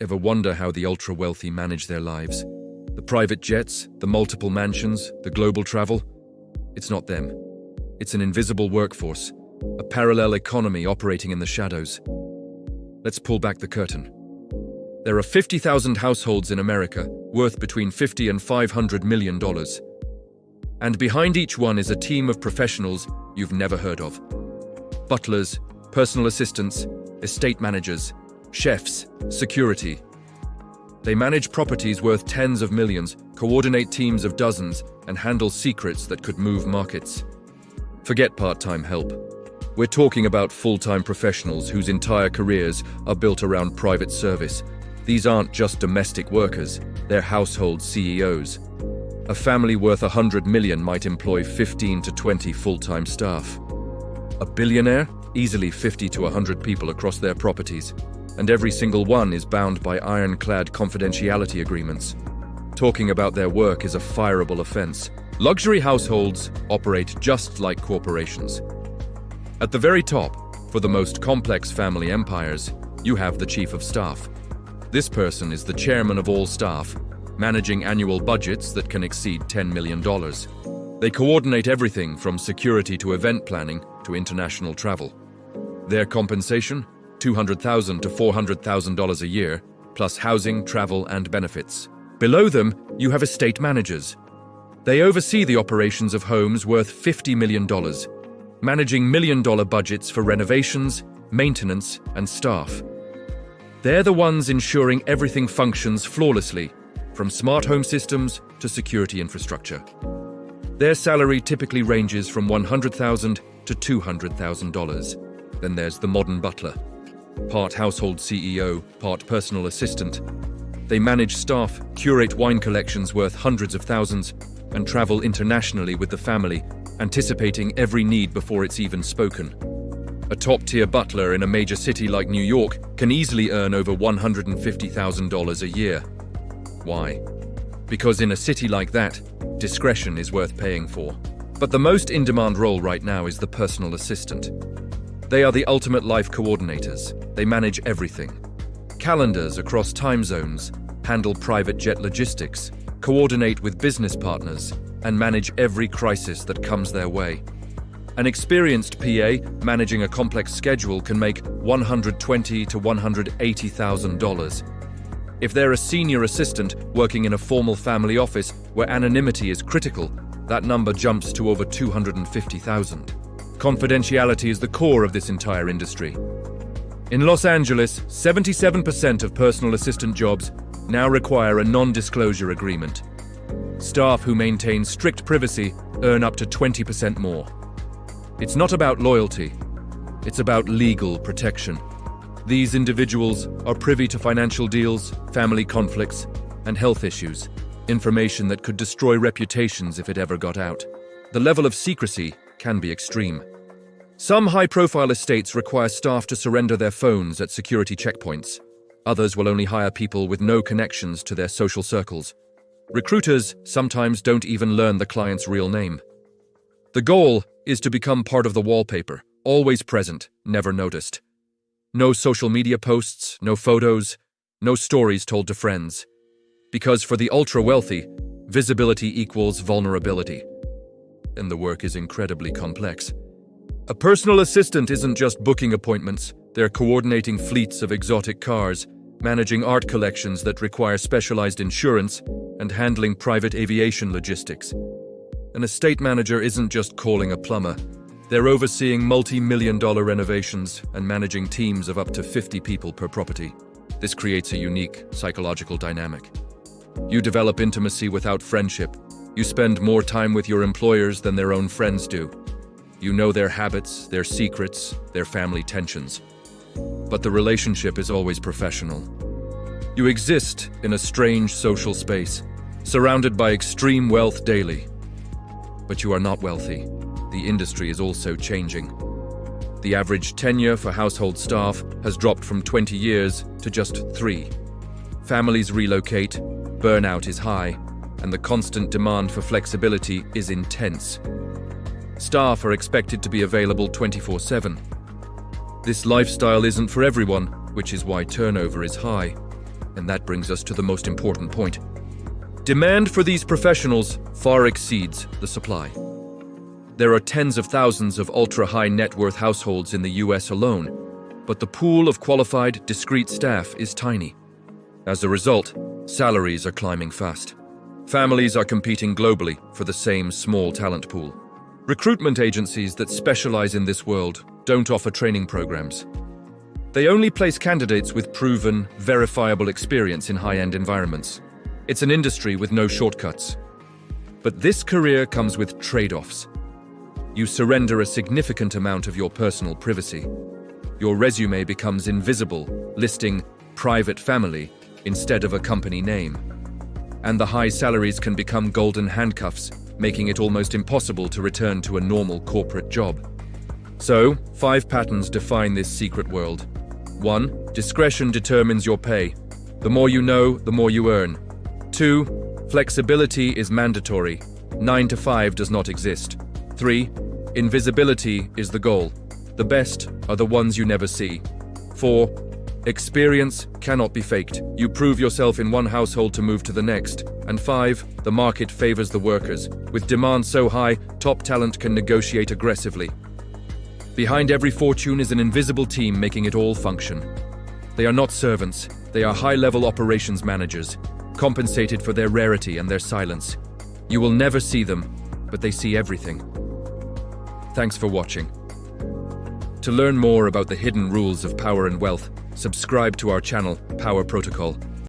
Ever wonder how the ultra-wealthy manage their lives? The private jets, the multiple mansions, the global travel? It's not them. It's an invisible workforce, a parallel economy operating in the shadows. Let's pull back the curtain. There are 50,000 households in America, worth between $50 and $500 million. And behind each one is a team of professionals you've never heard of. Butlers, personal assistants, estate managers, chefs, security. They manage properties worth tens of millions, coordinate teams of dozens, and handle secrets that could move markets. Forget part-time help. We're talking about full-time professionals whose entire careers are built around private service. These aren't just domestic workers, they're household CEOs. A family worth $100 million might employ 15 to 20 full-time staff. A billionaire? Easily 50 to 100 people across their properties, and every single one is bound by ironclad confidentiality agreements. Talking about their work is a fireable offense. Luxury households operate just like corporations. At the very top, for the most complex family empires, you have the chief of staff. This person is the chairman of all staff, managing annual budgets that can exceed $10 million. They coordinate everything from security to event planning to international travel. Their compensation? $200,000 to $400,000 a year, plus housing, travel, and benefits. Below them, you have estate managers. They oversee the operations of homes worth $50 million, managing million-dollar budgets for renovations, maintenance, and staff. They're the ones ensuring everything functions flawlessly, from smart home systems to security infrastructure. Their salary typically ranges from $100,000 to $200,000. Then there's the modern butler. Part household CEO, part personal assistant. They manage staff, curate wine collections worth hundreds of thousands, and travel internationally with the family, anticipating every need before it's even spoken. A top-tier butler in a major city like New York can easily earn over $150,000 a year. Why? Because in a city like that, discretion is worth paying for. But the most in-demand role right now is the personal assistant. They are the ultimate life coordinators. They manage everything. Calendars across time zones, handle private jet logistics, coordinate with business partners, and manage every crisis that comes their way. An experienced PA managing a complex schedule can make $120,000 to $180,000. If they're a senior assistant working in a formal family office where anonymity is critical, that number jumps to over $250,000. Confidentiality is the core of this entire industry. In Los Angeles, 77% of personal assistant jobs now require a non-disclosure agreement. Staff who maintain strict privacy earn up to 20% more. It's not about loyalty, it's about legal protection. These individuals are privy to financial deals, family conflicts, and health issues, information that could destroy reputations if it ever got out. The level of secrecy can be extreme. Some high-profile estates require staff to surrender their phones at security checkpoints. Others will only hire people with no connections to their social circles. Recruiters sometimes don't even learn the client's real name. The goal is to become part of the wallpaper, always present, never noticed. No social media posts, no photos, no stories told to friends. Because for the ultra-wealthy, visibility equals vulnerability. And the work is incredibly complex. A personal assistant isn't just booking appointments, they're coordinating fleets of exotic cars, managing art collections that require specialized insurance, and handling private aviation logistics. An estate manager isn't just calling a plumber. They're overseeing multi-million-dollar renovations and managing teams of up to 50 people per property. This creates a unique psychological dynamic. You develop intimacy without friendship. You spend more time with your employers than their own friends do. You know their habits, their secrets, their family tensions. But the relationship is always professional. You exist in a strange social space, surrounded by extreme wealth daily. But you are not wealthy. The industry is also changing. The average tenure for household staff has dropped from 20 years to just 3. Families relocate, burnout is high, and the constant demand for flexibility is intense. Staff are expected to be available 24/7. This lifestyle isn't for everyone, which is why turnover is high. And that brings us to the most important point. Demand for these professionals far exceeds the supply. There are tens of thousands of ultra-high net worth households in the US alone, but the pool of qualified, discreet staff is tiny. As a result, salaries are climbing fast. Families are competing globally for the same small talent pool. Recruitment agencies that specialize in this world don't offer training programs. They only place candidates with proven, verifiable experience in high-end environments. It's an industry with no shortcuts. But this career comes with trade-offs. You surrender a significant amount of your personal privacy. Your resume becomes invisible, listing private family instead of a company name. And the high salaries can become golden handcuffs, making it almost impossible to return to a normal corporate job. So, 5 patterns define this secret world. 1. Discretion determines your pay. The more you know, the more you earn. 2. Flexibility is mandatory. 9 to 5 does not exist. 3. Invisibility is the goal. The best are the ones you never see. 4. Experience cannot be faked. You prove yourself in one household to move to the next. And 5. The market favors the workers. With demand so high, top talent can negotiate aggressively. Behind every fortune is an invisible team making it all function. They are not servants, they are high-level operations managers, compensated for their rarity and their silence. You will never see them, but they see everything. Thanks for watching. To learn more about the hidden rules of power and wealth, subscribe to our channel, Power Protocol.